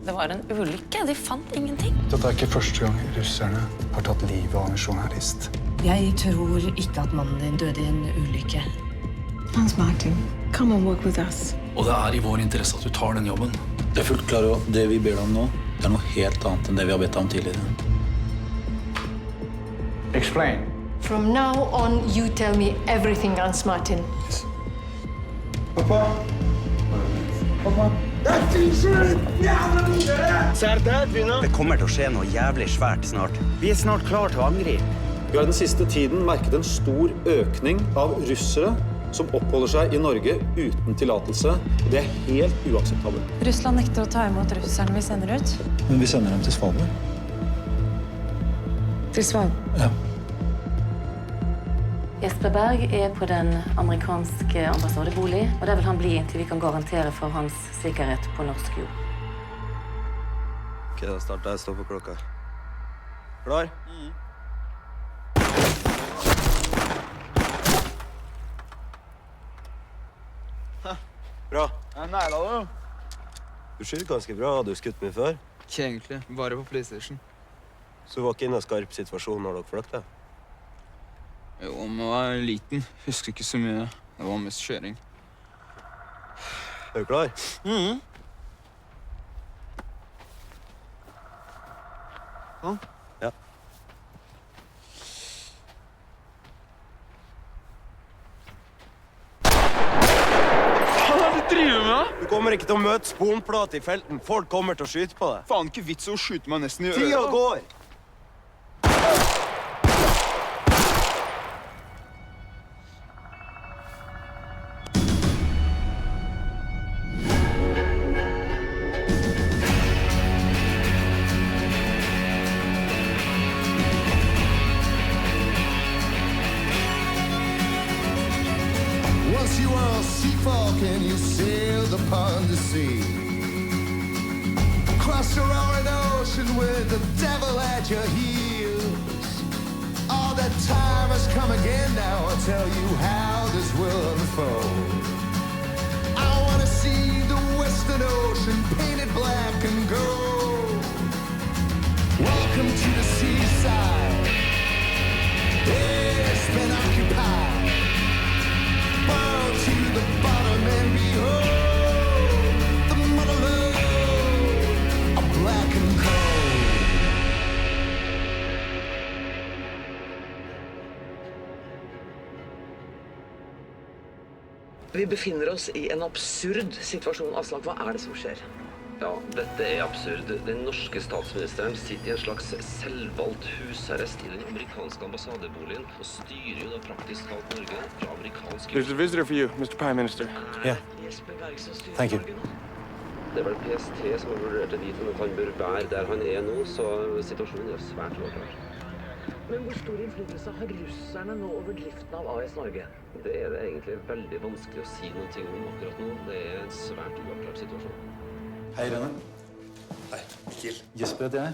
Det var en ulykke. De fant ingenting. Dette ikke første gang russerne har tatt livet av en journalist. Jeg tror ikke at mannen din døde i en ulykke. Hans Martin, come and work with us. Og det i vår interesse at du tar den jobben. Det fullt klar over det vi ber deg om nå. Det noe helt annet enn det vi har bedt om tidligere. Explain. From now on, you tell me everything, Hans Martin. Pappa! Pappa! Det kommer til å skje noe jævlig svært snart. Vi snart klar til å angripe. Vi har den siste tiden merket en stor økning av russere som oppholder seg i Norge uten tillatelse. Det helt uakseptabelt. Russland nekter å ta imot russerne vi sender ut. Men vi sender dem til Svalbard. Til Svalbard? Ja. Jesper Berg på den amerikanske ambassadebolig, og der vil han bli inntil vi kan garantere for hans sikkerhet på norsk jord. Ok, da starter jeg. Stå på klokka. Klar? Bra. Jeg næla det. Du skyter ganske bra. Har du skutt mye før? Ikke egentlig, bare på PlayStation. Så du var ikke inne i skarp situasjon når dere fløkte? Jo, men jeg var liten. Husker ikke så mye. Det var mest kjøring. Er du klar? Sånn? Ja. Hva er det du driver med? Du kommer ikke til å møte sponplat i felten. Folk kommer til å skyte på deg. Faen, ikke vits å skyte meg nesten i øret. Tida går! Once you are a sea folk and you sailed upon the sea. Crossed a roaring ocean with the devil at your heels. All that time has come again now. I'll tell you how this will unfold. I want to see the Western Ocean painted black and gold. Welcome to the seaside. It's been occupied. Bow to the bottom and behold the motherlode of black and cold. Vi befinner oss i en absurd situasjon. Aslak, hva det som skjer? Ja, dette absurd. Den norske statsministeren sitter i en slags selvvalgt husarrest i den amerikanske ambassadeboligen og styrer jo da praktisk talt Norge fra amerikansk... There's a visitor for you, Mr. Prime Minister. Yeah. Thank you. Det vel PST som har vurdert det dit, men han bør være der han nå, så situasjonen svært uavklart. Men hvor stor innflytelse har russerne nå over driften av AS Norge? Det det egentlig veldig vanskelig å si noe om akkurat nå. Det en svært uavklart situasjon. Hei, Rene. Hei, Mikkel. Jesper heter jeg.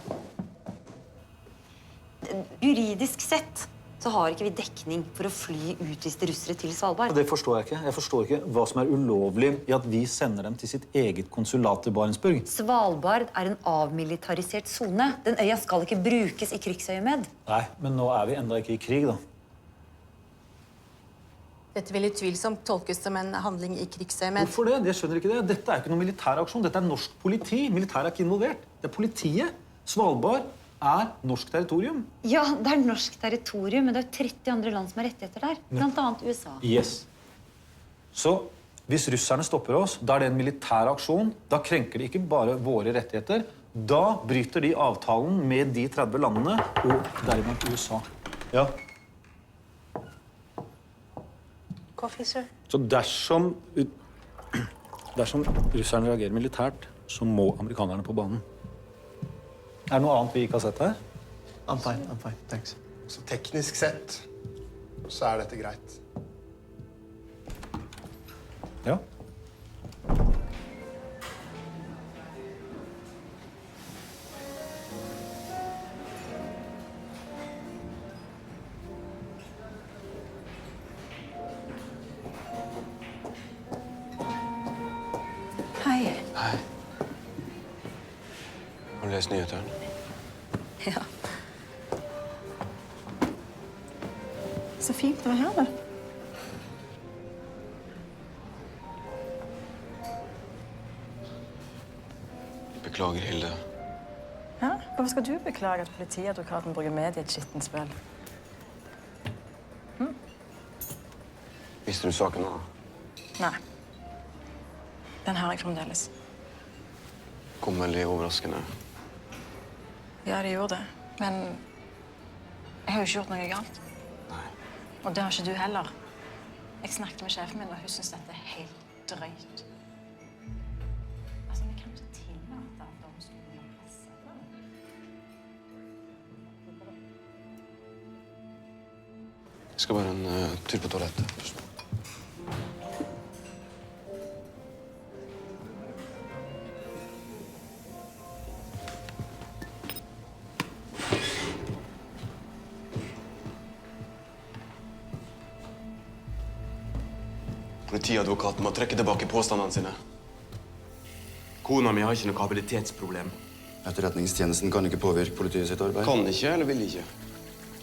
Juridisk sett så har ikke vi dekning for å fly utviste russere til Svalbard. Det forstår jeg ikke. Jeg forstår ikke hva som ulovlig i at vi sender dem til sitt eget konsulat i Barentsburg. Svalbard en avmilitarisert zone. Den øya skal ikke brukes i krigsøyemed. Nei, men nå vi enda ikke i krig, da. Dette vil utvilsomt tolkes som en handling i krigsøyemed. Hvorfor det? Jeg skjønner ikke det. Dette ikke noen militær aksjon. Dette norsk politi. Militær ikke involvert. Det politiet. Svalbard norsk territorium. Ja, det norsk territorium, men det 30 andre land som har rettigheter der. Blant annet USA. Yes. Så hvis russerne stopper oss, da det en militær aksjon, da krenker de ikke bare våre rettigheter, da bryter de avtalen med de 30 landene, og deriblant USA. Ja. Coffee, sir. Så dersom russerne reagerer militært, så må amerikanerne på banen. Det noe annet vi ikke har sett her? I'm fine, thanks. Så teknisk sett så dette greit. Ja. Hei. Hei. du lest nyhetene? Ja. Så fint å være her, da. Beklager, Hilde. Ja? Hvorfor skal du beklage at politiadvokaten bruker meg i et skittent spill? Visste du saken nå? Nei. Den har jeg fremdeles. Kom veldig overraskende. Ja, det gjorde det. Men jeg har jo ikke gjort noe galt. Nei. Og det har ikke du heller. Jeg snakket med sjefen min, og hun synes dette er helt drøyt. Altså, vi kan ikke tillate at domstolen må presse det. Jeg skal bare en tur på toalettet først. Politiadvokaten må trekke tilbake påstandene sine. Kona mi har ikke noe habilitetsproblem. Etterretningstjenesten kan ikke påvirke politiet sitt arbeid. Kan ikke, eller vil ikke?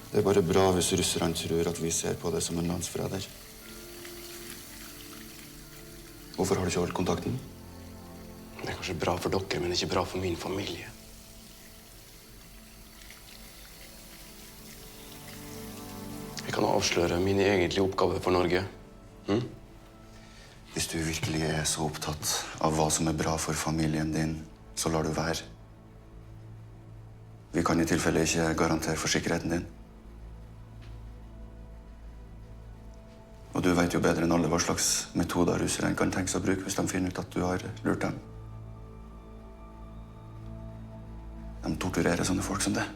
Det er bare bra hvis russerne tror at vi ser på det som en landsforræder. Hvorfor har du ikke holdt kontakten? Det er kanskje bra for dere, men ikke bra for min familie. Jeg kan avsløre mine egentlige oppgaver for Norge. Hvis du virkelig er så opptatt av hva som er bra for familien din, så lar du være. Vi kan i tilfelle ikke garantere for sikkerheten din. Og du vet jo bedre enn alle hva slags metoder russerne kan tenke seg å bruke hvis de finner ut at du har lurt dem. De torturerer sånne folk som det.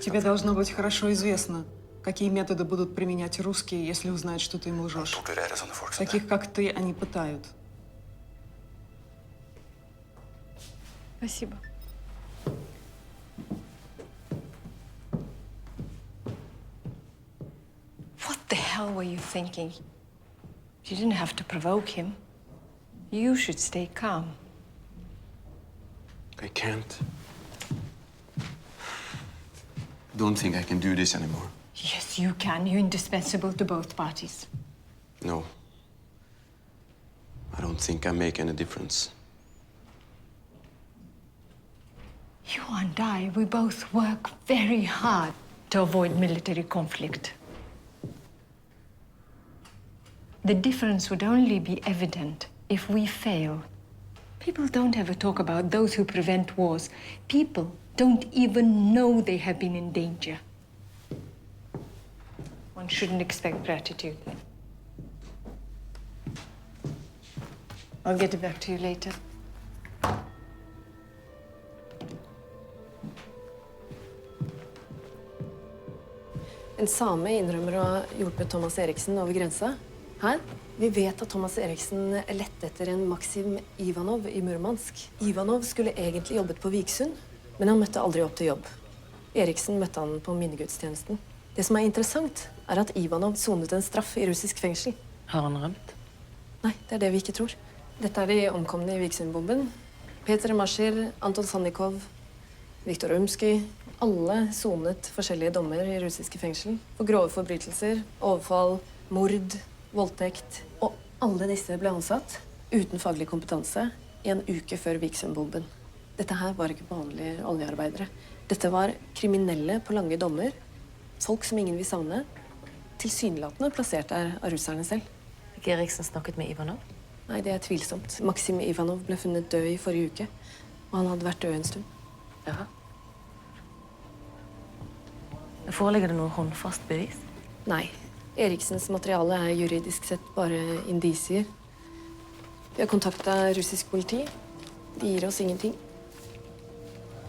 Тебе должно быть хорошо известно, какие методы будут применять русские, если узнают, что ты им лжешь. Таких, как ты, они пытают. Спасибо. What the hell were you thinking? You didn't have to provoke him. You should stay calm. I can't. Don't think I can do this anymore. Yes, you can. You're indispensable to both parties. No. I don't think I make any difference. You and I, we both work very hard to avoid military conflict. The difference would only be evident if we fail. People don't ever talk about those who prevent wars. People don't even know they have been in danger. One shouldn't expect gratitude. I'll get it back to you later. En same innrømmer å ha hjulpet Thomas Eriksen over grensa. Her. Vi vet at Thomas Eriksen lette etter en Maxim Ivanov i Murmansk. Ivanov skulle egentlig jobbet på Viksund, men han møtte aldri opp til jobb. Eriksen møtte han på minnegudstjenesten. Det som er interessant, er at Ivanov sonet en straff i russisk fengsel. Har han rømt? Nei, det er det vi ikke tror. Dette er de omkomne i Viksundbomben. Peter Maschir, Anton Sannikov, Viktor Umsky. Alle sonet forskjellige dommer i russiske fengsel. For grove forbrytelser, overfall, mord, voldtekt. Og alle disse ble ansatt uten faglig kompetanse i en uke før Viksundbomben. Dette her var ikke vanlige oljearbeidere. Dette var kriminelle på lange dommer. Folk som ingen vil savne. Tilsynelatende plassert der av russerne selv. Ikke Eriksen snakket med Ivanov? Nei, det er tvilsomt. Maxim Ivanov ble funnet død i forrige uke. Og han hadde vært død en stund. Jaha. Foreligger det noe håndfast bevis? Nei. Eriksens materiale er juridisk sett bare indisier. Vi har kontaktet russisk politi. De gir oss ingenting.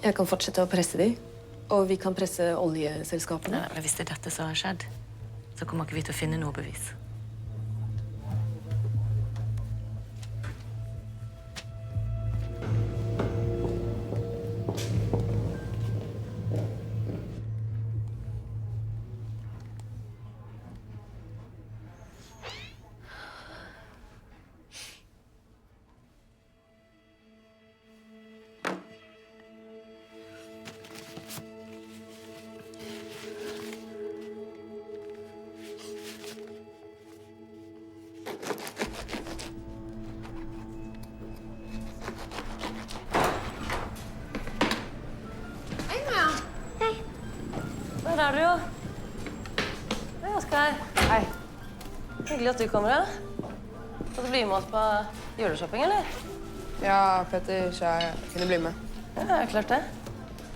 Jeg kan fortsette å presse dem, og vi kan presse oljeselskapene. Nei, men hvis det er dette som har skjedd, så kommer ikke vi til å finne noe bevis. er dere jo. Hei, Oskar. Hei. Hyggelig at du kommer, ja. Skal du bli med oss på juleshopping, eller? Ja, Petter sa jeg kunne bli med. Ja, klart det.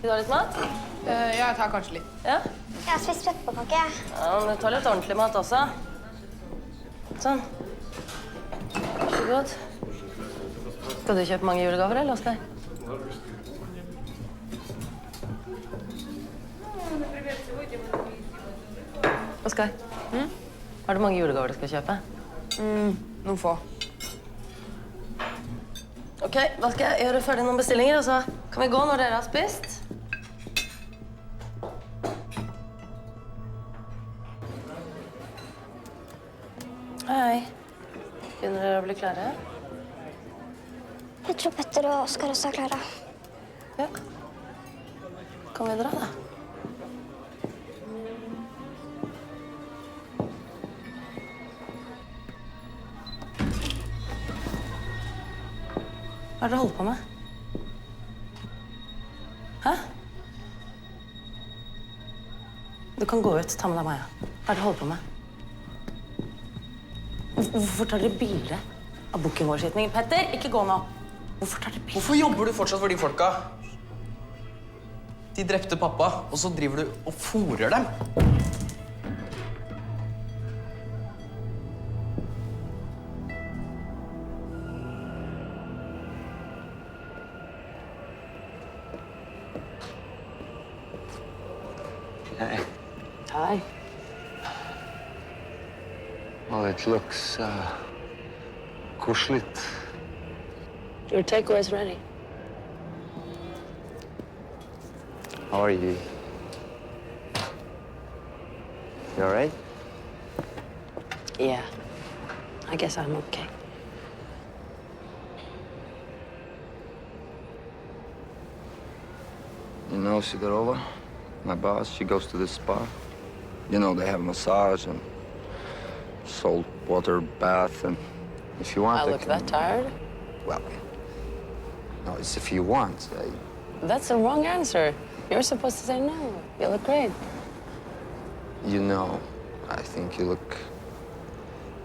Vil du ha litt mat? Jeg tar kanskje litt. Ja? Jeg har spist pepperkake. Ja, men ta litt ordentlig mat også. Sånn. Vær så god. Skal du kjøpe mange julegaver, eller, Oskar? Oskar, har du mange julegaver du skal kjøpe? Noen få. Ok, da skal jeg gjøre ferdig noen bestillinger, og så kan vi gå når dere har spist. Hei. Begynner dere å bli klare? Jeg tror Petter og Oskar også er klare. Ja. Kan vi dra, da? Hva er det dere holder på med? Hæ? Du kan gå ut. Ta med deg Maja. Hva er det dere holder på med? Hvorfor tar dere bilde av bukken vår? Petter, ikke gå nå. Hvorfor tar dere bilde? Hvorfor jobber du fortsatt for de folka? De drepte pappa, og så driver du og fôrer dem. Hey. Hi. Well, it looks koselig. Your takeaway is ready. How are you? You all right? Yeah. I guess I'm okay. You know, Sidorova, my boss, she goes to this spa. You know, they have a massage and salt water bath, and if you want, I look that tired? Well, no, it's if you want. That's the wrong answer. You're supposed to say no. You look great. You know, I think you look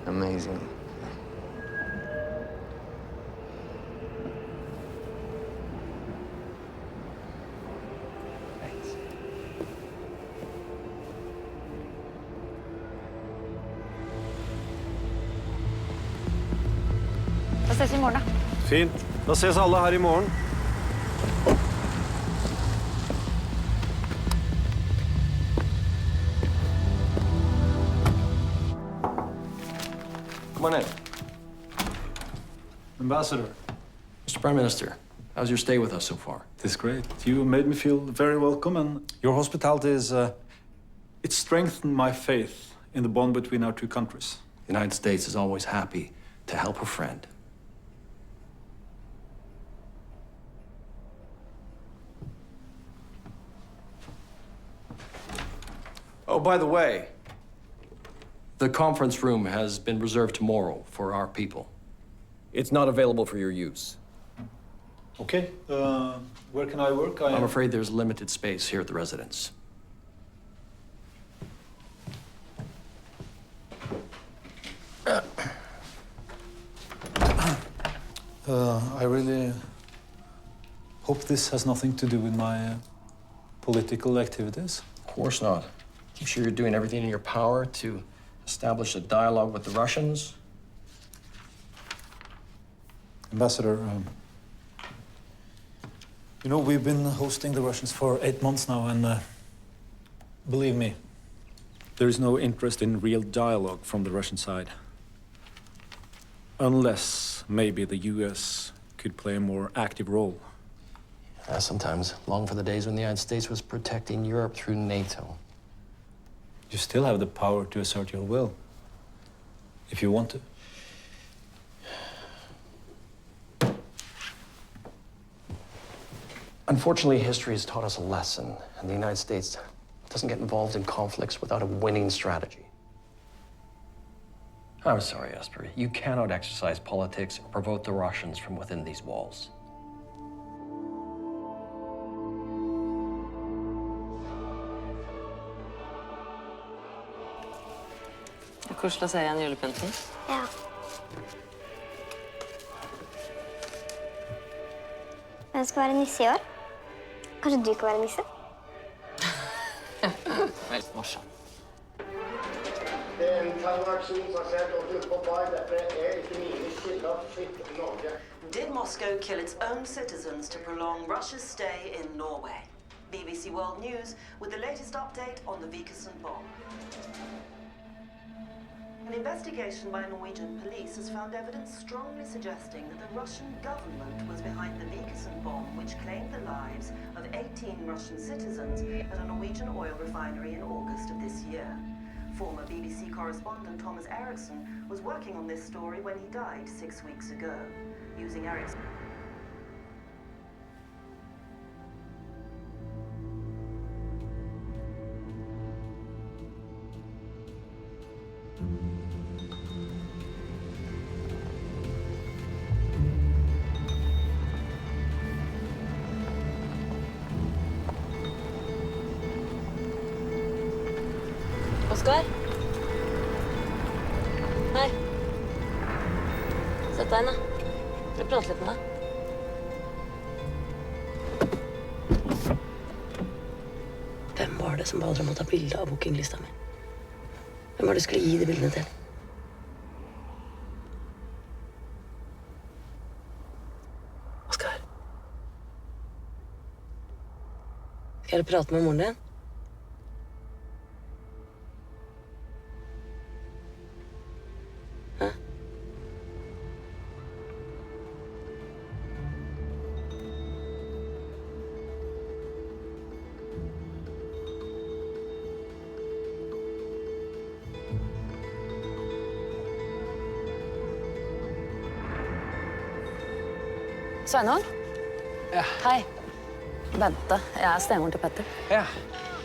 amazing. Da ses vi i morgen, da. Fint. Da ses alle her i morgen. Come on in. Ambassador. Mr. Prime Minister, how's your stay with us so far? It's great. You made me feel very welcome, and your hospitality is, it strengthened my faith in the bond between our two countries. The United States is always happy to help a friend. Oh, by the way, the conference room has been reserved tomorrow for our people. It's not available for your use. Okay. Where can I work? I'm afraid there's limited space here at the residence. I really hope this has nothing to do with my political activities. Of course not. I'm sure you're doing everything in your power to establish a dialogue with the Russians. Ambassador, you know, we've been hosting the Russians for 8 months now, and believe me, there is no interest in real dialogue from the Russian side. Unless maybe the US could play a more active role. I sometimes long for the days when the United States was protecting Europe through NATO. You still have the power to assert your will, if you want to. Unfortunately, history has taught us a lesson, and the United States doesn't get involved in conflicts without a winning strategy. I'm sorry, Esper. You cannot exercise politics or provoke the Russians from within these walls. Koselig å se igjen julepynten. Ja. Hvem skal være nisse i år? Kanskje du kan være nisse? Veldig morsomt. Det en terroraksjon som har skjedd, og du på bar, dette ikke mine kilder, fritt Norge. Did Moscow kill its own citizens to prolong Russia's stay in Norway? BBC World News with the latest update on the Vikersund bomb. An investigation by Norwegian police has found evidence strongly suggesting that the Russian government was behind the Vikersund bomb, which claimed the lives of 18 Russian citizens at a Norwegian oil refinery in August of this year. Former BBC correspondent Thomas Eriksson was working on this story when he died 6 weeks ago. Using Eriksson. Oskar? Hei. Sett deg inn, da. Skal vi prate litt med deg? Hvem var det som ba dere om å ta bilde av bookinglista mi? Hvem var det du skulle gi de bildene til? Oskar? Skal jeg prate med moren din? Sveinung? Ja. Hei. Bente, jeg er stemoren til Petter. Ja.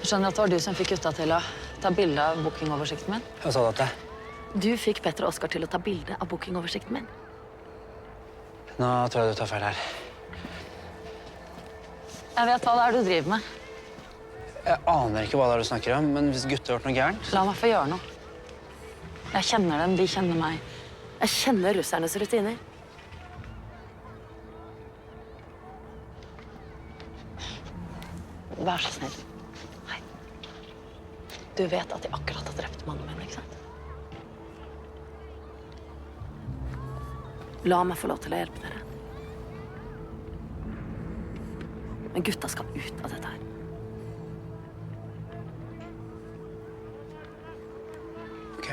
Jeg skjønner at det var du som fikk gutta til å ta bilde av bookingoversikten min. Hva sa du til? Du fikk Petter og Oskar til å ta bilde av bookingoversikten min. Nå tror jeg du tar feil her. Jeg vet hva det er du driver med. Jeg aner ikke hva det er du snakker om, men hvis gutter har gjort noe gærent... La meg få gjøre noe. Jeg kjenner dem, de kjenner meg. Jeg kjenner russernes rutiner. Vær så snill. Hei. Du vet at de akkurat har drept mannen min, ikke sant? La meg få lov til å hjelpe dere. Men gutta skal ut av dette her. Ok.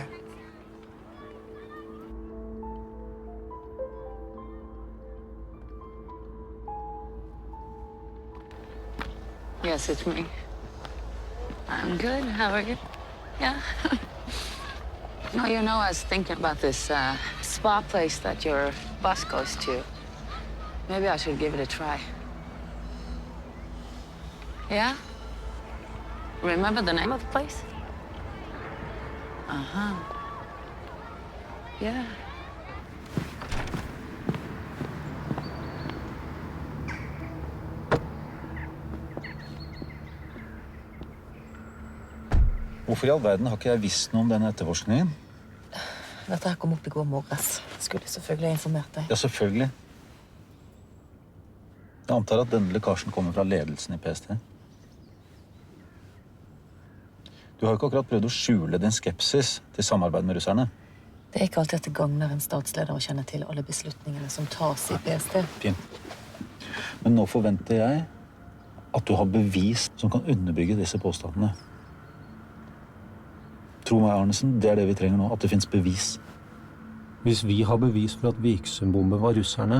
Yes, it's me. I'm good. How are you? Yeah. No, you know, I was thinking about this spa place that your boss goes to. Maybe I should give it a try. Yeah? Remember the name of the place? Uh-huh. Yeah. Hvorfor i all verden har ikke jeg visst noe om denne etterforskningen? Dette her kom opp i går morges. Skulle selvfølgelig informert deg. Ja, selvfølgelig. Jeg antar at denne lekkasjen kommer fra ledelsen i PST. Du har jo ikke akkurat prøvd å skjule din skepsis til samarbeid med russerne. Det er ikke alltid at det gagner en statsleder å kjenne til alle beslutningene som tas i PST. Fint. Men nå forventer jeg at du har bevis som kan underbygge disse påstandene. Tro meg, Arnesen, det er det vi trenger nå, at det finnes bevis. Hvis vi har bevis for at Vikersund-bomben var russerne,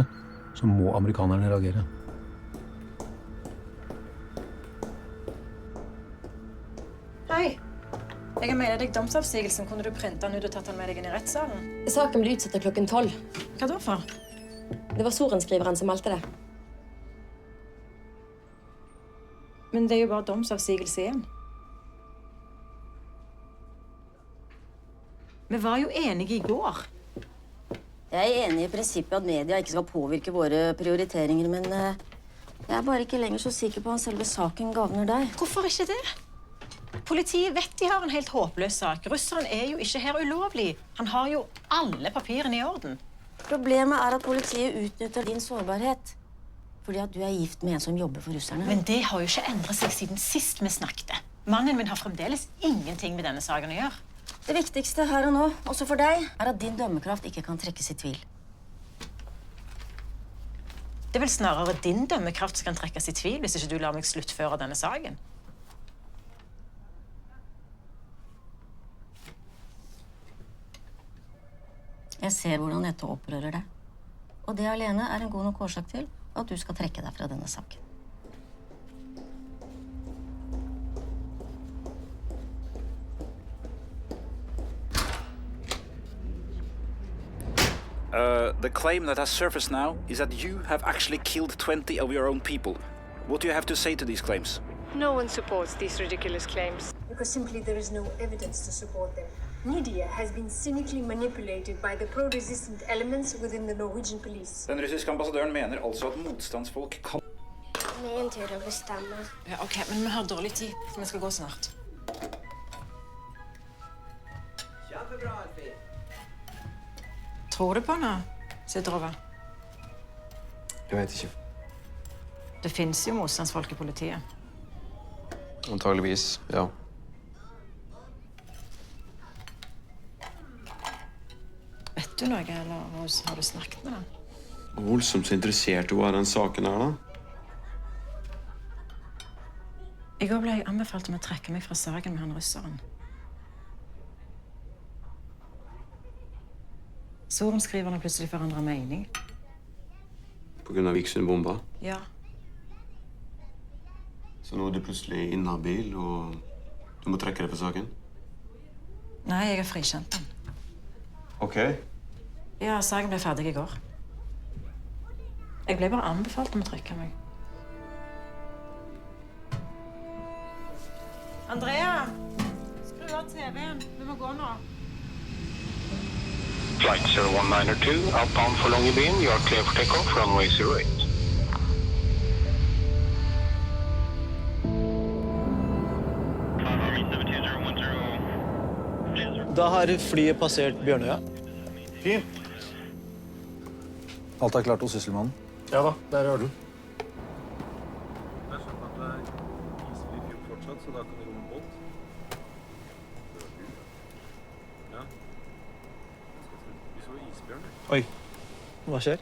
så må amerikanerne reagere. Hei. Jeg har med deg domsavsigelsen. Kunne du printe den ut og tatt den med deg inn i rettssalen? Saken ble utsatt til 12:00. Hva da for? Det var sorenskriveren som meldte det. Men det er jo bare domsavsigelse igjen. Vi var jo enige i går. Jeg er enig i prinsippet at media ikke skal påvirke våre prioriteringer, men jeg er bare ikke lenger så sikker på om selve saken gagner deg. Hvorfor ikke det? Politiet vet de har en helt håpløs sak. Russeren er jo ikke her ulovlig. Han har jo alle papirene i orden. Problemet er at politiet utnytter din sårbarhet. Fordi at du er gift med en som jobber for russerne. Men det har jo ikke endret seg siden sist vi snakket. Mannen min har fremdeles ingenting med denne saken å gjøre. Det viktigste her og nå, også for deg, er at din dømmekraft ikke kan trekkes i tvil. Det er vel snarere din dømmekraft som kan trekkes i tvil hvis ikke du lar meg sluttføre denne saken. Jeg ser hvordan dette opprører deg. Og det alene er en god nok årsak til at du skal trekke deg fra denne saken. The claim that has surfaced now is that you have actually killed 20 of your own people. What do you have to say to these claims? No one supports these ridiculous claims. Because simply there is no evidence to support them. Media has been cynically manipulated by the pro-resistant elements within the Norwegian police. Den russiske ambassadøren mener altså at motstandsfolk kan... Min tur å bestemme. Ja, ok, men vi har dårlig tid, så vi skal gå snart. Tror du på noe, Sidrova? Jeg vet ikke. Det finnes jo motstandsfolk i politiet. Antageligvis, ja. Vet du noe, eller har du snakket med den? Voldsomt så interessert du var i den saken her, da. I går ble jeg anbefalt om å trekke meg fra saken med han russeren. Sorenskriverne plutselig forandret mening. På grunn av Vikersundbomba? Ja. Så nå er du plutselig inhabil, og du må trekke deg fra saken? Nei, jeg er frikjent den. Ok. Ja, saken ble ferdig i går. Jeg ble bare anbefalt om å trekke meg. Andrea! Skru av TV-en. Vi må gå nå. Flight 01902, outbound for Longyearbyen. You are clear for takeoff, runway 08. Da har flyet passert Bjørnøya. Fint. Alt er klart hos sysselmannen. Ja da, der er den. Oi, hva skjer?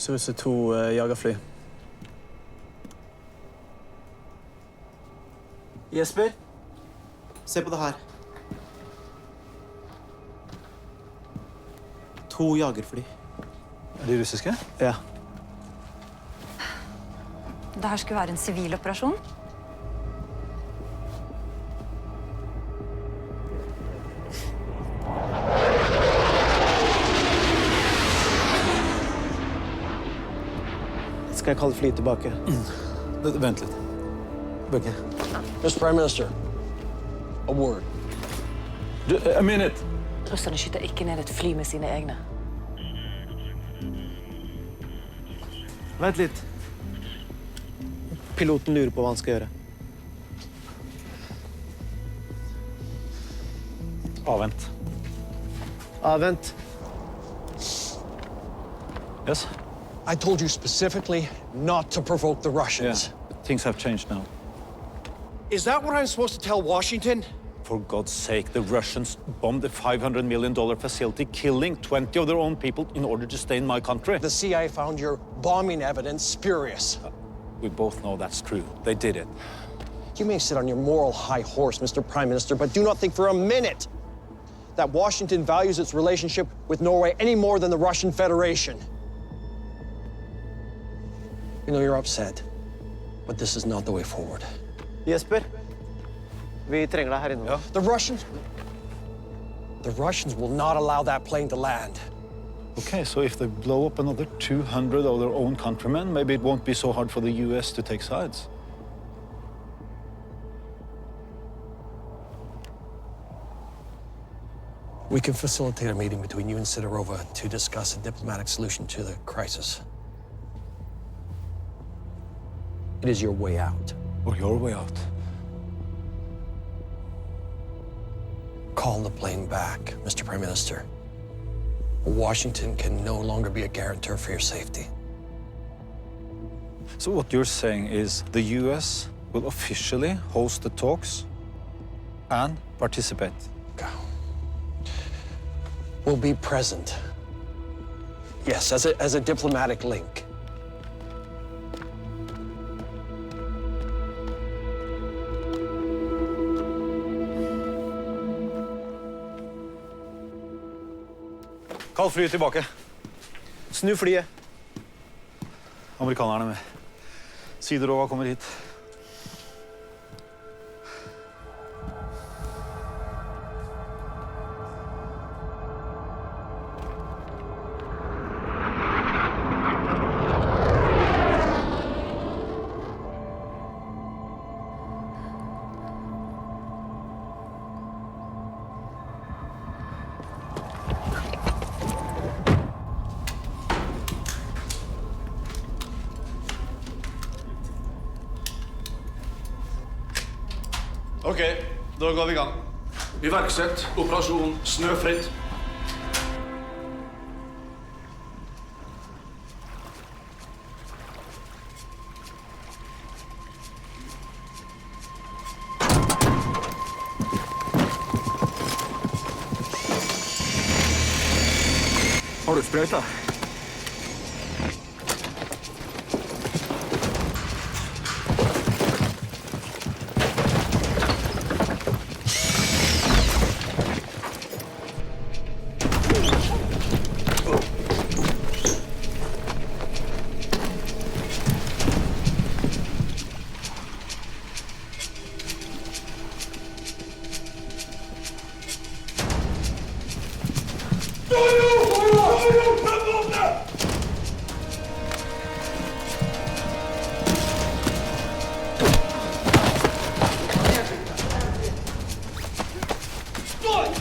Ser ut som 2 jagerfly. Jesper, se på det her. 2 jagerfly. Er de russiske? Ja. Det her skulle være en sivil operasjon. Skal jeg kalle flyet tilbake? Vent litt. Okay. Mr. Prime Minister, a word. A minute. Russerne skyter ikke ned et fly med sine egne. Vent litt. Piloten lurer på hva han skal gjøre. Avvent. Avvent. Yes? I told you specifically not to provoke the Russians. Yeah, things have changed now. Is that what I'm supposed to tell Washington? For God's sake, the Russians bombed a $500 million facility, killing 20 of their own people in order to stay in my country. The CIA found your bombing evidence spurious. We both know that's true. They did it. You may sit on your moral high horse, Mr. Prime Minister, but do not think for a minute that Washington values its relationship with Norway any more than the Russian Federation. You know you're upset, but this is not the way forward. Jesper, vi trenger deg her inne. Ja. The Russians will not allow that plane to land. Okay, so if they blow up another 200 of their own countrymen, maybe it won't be so hard for the US to take sides. We can facilitate a meeting between you and Sidorova to discuss a diplomatic solution to the crisis. It is your way out. Or your way out. call the plane back, Mr. Prime Minister. Washington can no longer be a guarantor for your safety. So what you're saying is the US will officially host the talks and participate? We'll be present. Yes, as a diplomatic link. Kall flyet tilbake. Snu flyet. Amerikanerne med. Sidorova kommer hit. Ok, da går vi i gang. Iverksett operasjon Snøfritt. Har du sprøyta?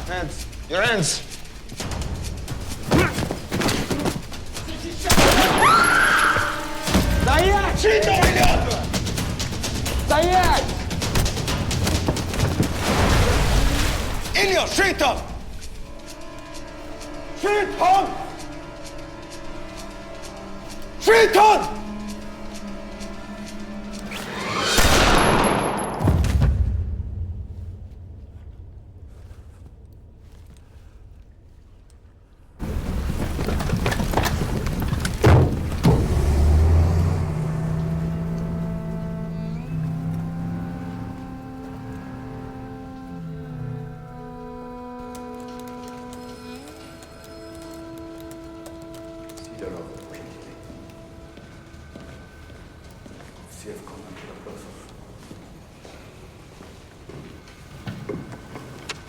Hands. Your hands. Стоять! Сильно, ребята! Стоять! Илья, skyt ham! Skyt ham! Skyt ham!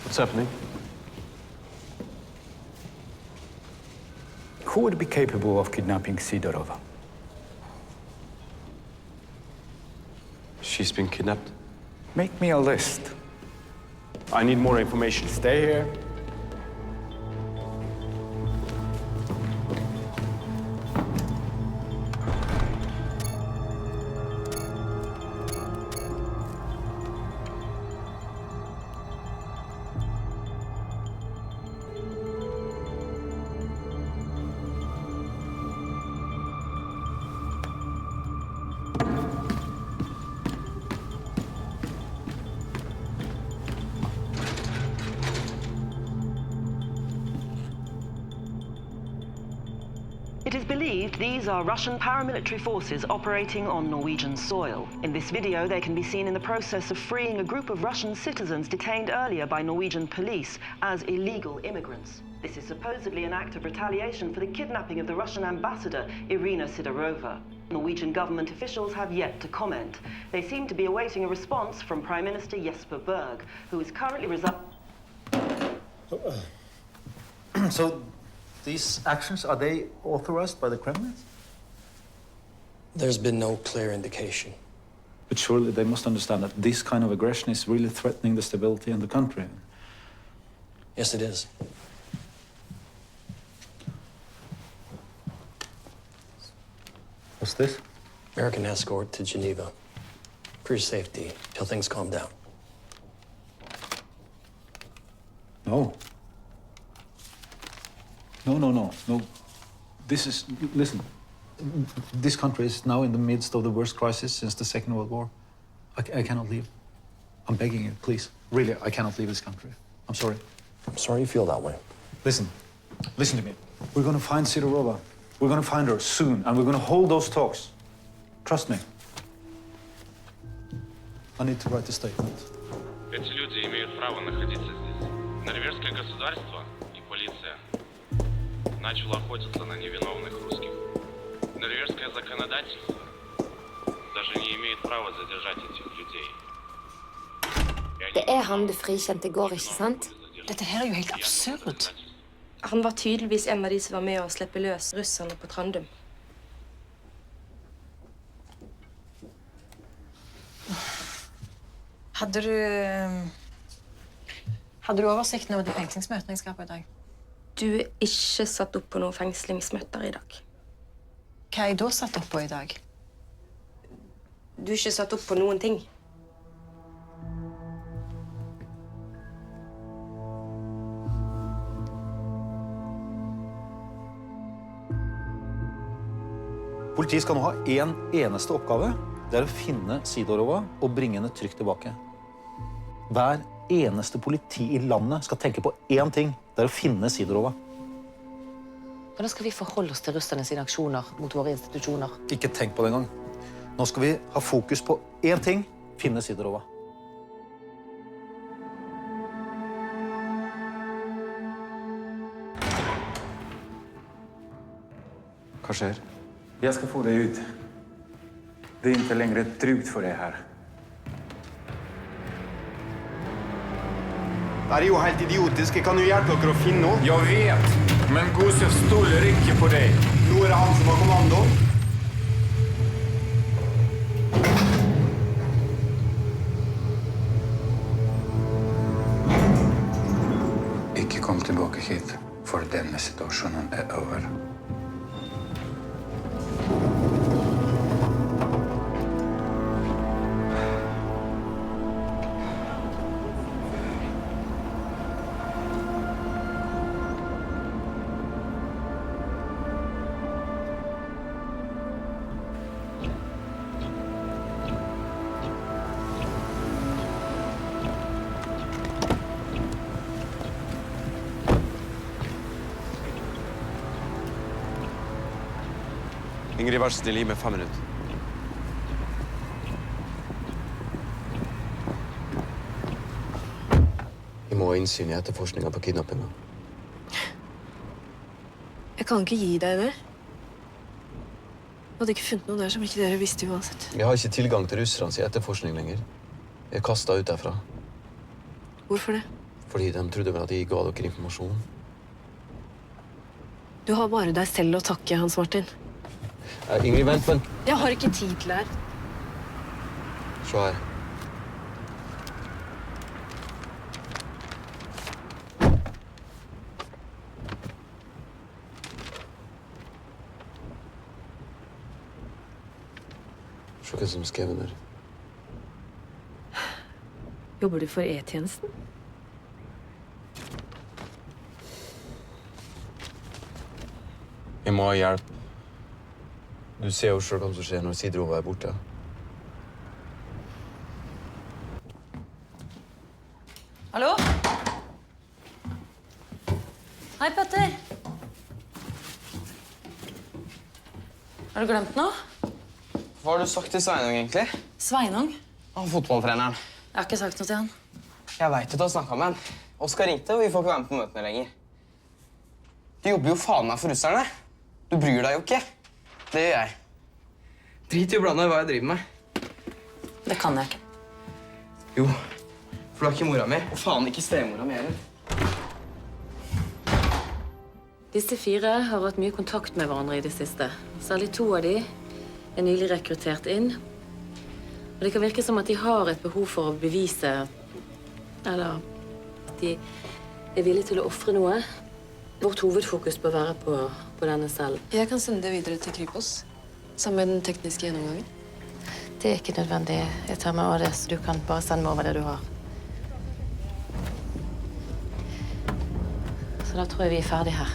What's happening? Who would be capable of kidnapping Sidorova? She's been kidnapped. Make me a list. I need more information. Stay here. It is believed these are Russian paramilitary forces operating on Norwegian soil. In this video, they can be seen in the process of freeing a group of Russian citizens detained earlier by Norwegian police as illegal immigrants. This is supposedly an act of retaliation for the kidnapping of the Russian ambassador, Irina Sidorova. Norwegian government officials have yet to comment. They seem to be awaiting a response from Prime Minister Jesper Berg, who is currently So these actions, are they authorized by the Kremlin? There's been no clear indication. But surely they must understand that this kind of aggression is really threatening the stability in the country. Yes, it is. What's this? American escort to Geneva. For your safety, till things calm down. No. No. Listen. This country is now in the midst of the worst crisis since the Second World War. I cannot leave. I'm begging you, please. Really, I cannot leave this country. I'm sorry. I'm sorry you feel that way. Listen to me. We're going to find Sidorova. We're going to find her soon, and we're going to hold those talks. Trust me. I need to write a statement. Эти люди имеют право находиться здесь. Норвежское государство и полиция начало охотиться на невиновных русских. Норвежское законодательство даже не имеет права задержать этих людей. Det han du frikjente i går, ikke sant? Dette her jo helt absurd. Han var tydeligvis en av de som var med å slippe løs russerne på Trandum. Hadde du oversikten over de fengslingsmøtene jeg skal på i dag? Du ikke satt opp på noen fengslingsmøter i dag. Hva da satt opp på i dag? Du ikke satt opp på noen ting. Politiet skal nå ha en eneste oppgave. Det å finne Sidorova og bringe henne trygt tilbake. Hver eneste politi i landet skal tenke på én ting. Det å finne Sidorova. Hvordan skal vi forholde oss til russerne sine aksjoner mot våre institusjoner? Ikke tenk på det engang. Nå skal vi ha fokus på én ting. Finne Sidorova. Hva skjer? Jeg skal få deg ut. Det er ikke lenger trygt for deg her. Det er jo helt idiotisk. Jeg kan jo hjelpe dere å finne henne. Jeg vet, men Gusev stoler ikke på deg. Nå er det han som har kommando. Ikke kom tilbake hit, for denne situasjonen er over. Ingrid, vær så snill, gi meg 5 minutter. Vi må ha innsyn i etterforskningen på kidnappingen. Jeg kan ikke gi deg det. Hadde ikke funnet noe der som ikke dere visste uansett. Jeg har ikke tilgang til russernes etterforskning lenger. Jeg er kastet ut derfra. Hvorfor det? Fordi de trodde vel at jeg ga dere informasjon. Du har bare deg selv å takke, Hans Martin. Ingrid, vent. Jeg har ikke tid til det her. Se her. Se hva som skrev under. Jobber du for E-tjenesten? Jeg må ha hjelp. Du ser jo selv hva som skjer når Sidorova er borte. Hallo? Hei, Petter. Har du glemt noe? Hva har du sagt til Sveinung, egentlig? Sveinung? Han fotballtreneren. Jeg har ikke sagt noe til han. Jeg vet at du har snakket med han. Oskar ringte, og vi får ikke være med på møtene lenger. Du jobber jo faen meg for russerne. Du bryr deg jo ikke. Det gjør jeg. Drit i å blande i hva jeg driver med. Det kan jeg ikke. Jo, for du er ikke mora mi, og faen ikke stemora mi heller. Disse 4 har hatt mye kontakt med hverandre i det siste. Særlig 2 av de er nylig rekruttert inn. Og det kan virke som at de har et behov for å bevise, eller at de er villige til å offre noe. Vårt hovedfokus bør være på denne selv. Jeg kan sende det videre til Kripos, sammen med den tekniske gjennomgangen. Det er ikke nødvendig. Jeg tar meg av det, så du kan bare sende meg over det du har. Så da tror jeg vi er ferdig her.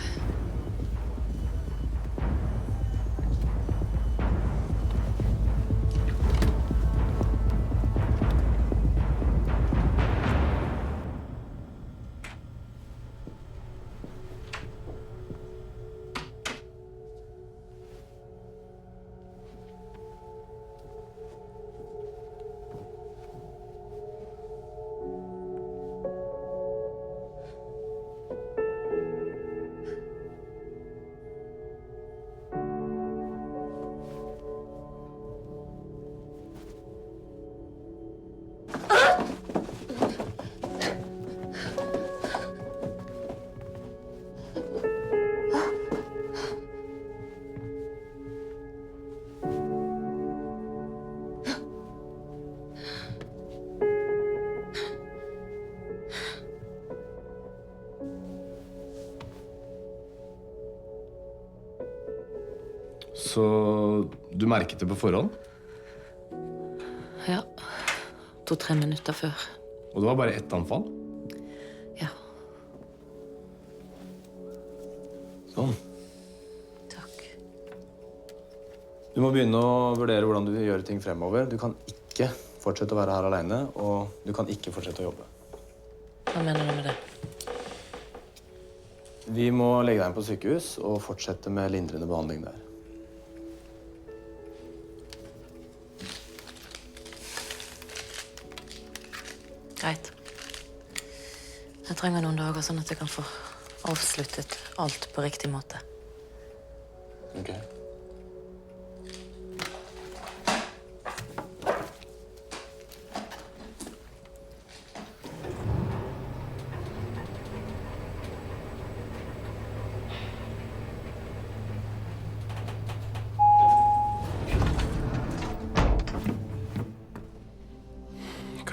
Så du merket det på forhånd? Ja. 2-3 minutter før. Og det var bare ett anfall? Ja. Sånn. Takk. Du må begynne å vurdere hvordan du gjør ting fremover. Du kan ikke fortsette å være her alene, og du kan ikke fortsette å jobbe. Hva mener du med det? Vi må legge deg inn på sykehus og fortsette med lindrende behandling der. Greit. Jeg trenger noen dager sånn at jeg kan få avsluttet alt på riktig måte. Ok.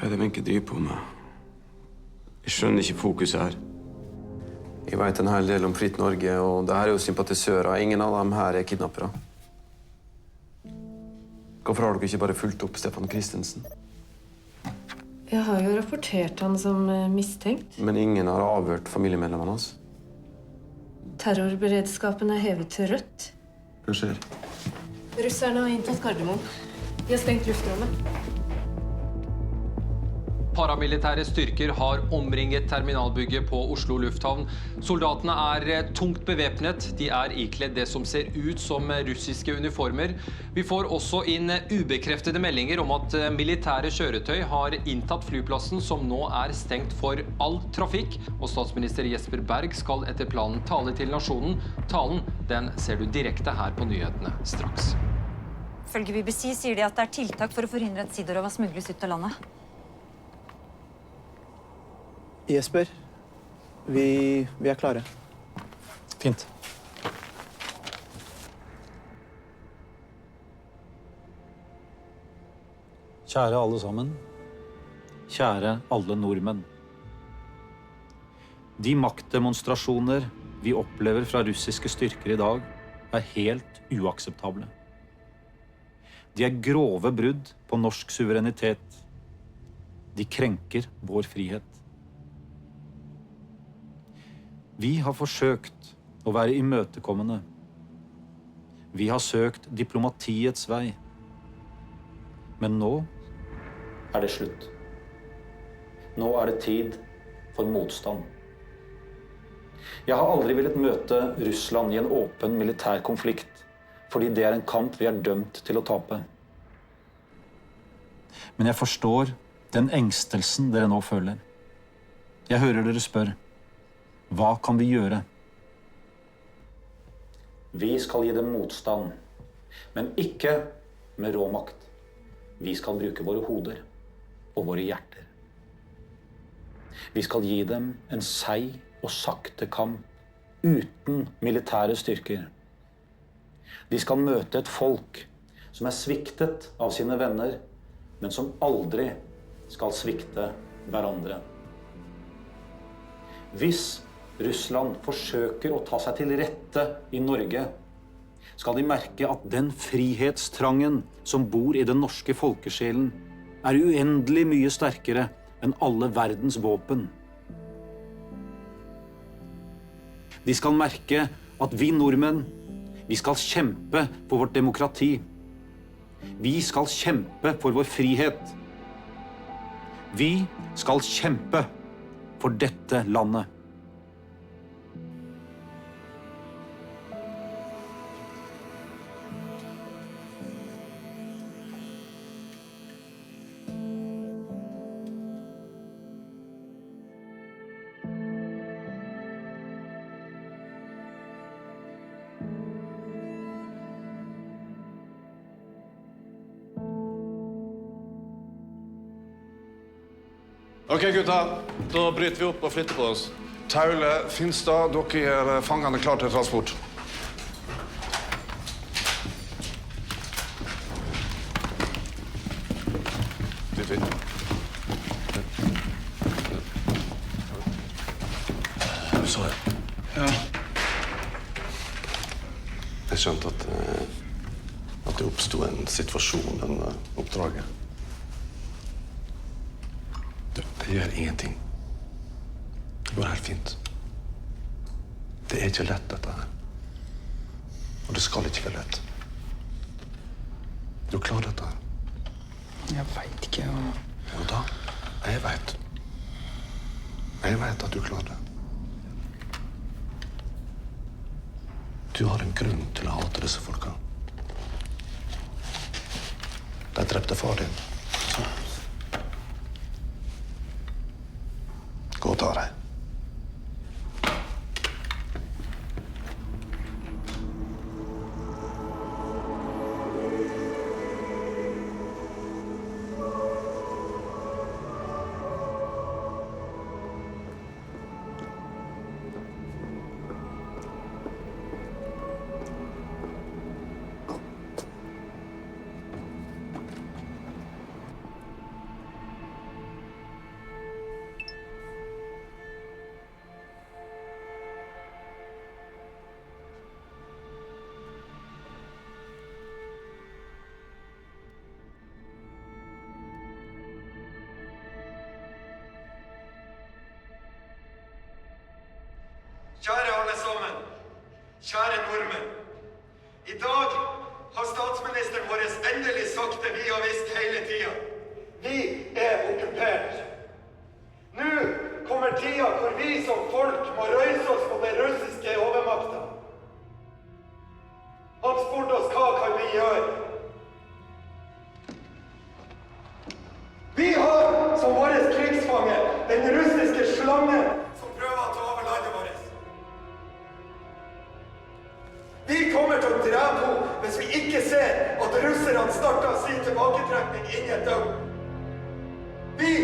Hva det Wenche driver på med? Jeg skjønner ikke fokuset her. Jeg vet en hel del om Fritt Norge, og det her er jo sympatisører. Ingen av dem her er kidnappere. Hvorfor har dere ikke bare fulgt opp Stefan Christensen? Jeg har jo rapportert han som mistenkt. Men ingen har avhørt familiemedlemmene hans. Terrorberedskapen er hevet til rødt. Hva skjer? Russerne har inntatt Gardermoen. De har stengt luftrommet. Paramilitære styrker har omringet terminalbygget på Oslo lufthavn. Soldatene er tungt bevæpnet. De er ikledd det som ser ut som russiske uniformer. Vi får også inn ubekreftede meldinger om at militære kjøretøy har inntatt flyplassen, som nå er stengt for all trafikk. Og statsminister Jesper Berg skal etter planen tale til nasjonen. Talen, den ser du direkte her på nyhetene straks. Følge BBC sier de at det er tiltak for å forhindre at Sidorova smugles ut av landet. Jesper, vi er klare. Fint. Kjære alle sammen. Kjære alle nordmenn. De maktdemonstrasjoner vi opplever fra russiske styrker i dag, er helt uakseptable. De er grove brudd på norsk suverenitet. De krenker vår frihet. Vi har forsøkt å være imøtekommende. Vi har søkt diplomatiets vei. Men nå er det slutt. Nå er det tid for motstand. Jeg har aldri villet møte Russland i en åpen militær konflikt, fordi det er en kamp vi er dømt til å tape. Men jeg forstår den engstelsen dere nå føler. Jeg hører dere spør, hva kan vi gjøre? Vi skal gi dem motstand, men ikke med rå makt. Vi skal bruke våre hoder og våre hjerter. Vi skal gi dem en seig og sakte kamp uten militære styrker. De skal møte et folk som er sviktet av sine venner, men som aldri skal svikte hverandre. Hvis Russland forsøker å ta seg til rette i Norge, skal de merke at den frihetstrangen som bor i den norske folkesjelen, er uendelig mye sterkere enn alle verdens våpen. De skal merke at vi nordmenn, vi skal kjempe for vårt demokrati. Vi skal kjempe for vår frihet. Vi skal kjempe for dette landet. Ok, gutta. Da bryter vi opp og flytter på oss. Taule, Finstad, dere er fangene klar til transport. Du sa det. Ja. Jeg skjønte at det oppstod en situasjon, denne oppdraget. Det gjør ingenting. Det går helt fint. Det er ikke lett, dette her. Og det skal ikke være lett. Du klarer dette her. Jeg vet ikke. Jo da, jeg vet. Jeg vet at du klarer det. Du har en grunn til å hate disse folka. De drepte far din. Så. Gå og ta deg. Kjære alle sammen, kjære nordmenn. I dag har statsministeren vår endelig sagt det vi har visst hele tiden. Vi er okkupert. Nå kommer tida hvor vi som folk må røyse oss på den russiske overmakta. Han spurte oss hva kan vi gjøre. Vi har som vår krigsfange den russiske slangen som prøver å ta over landet vårt. Vi kommer til å drepe henne hvis vi ikke ser at russerne starter sin tilbaketrekning inn i et døgn. Vi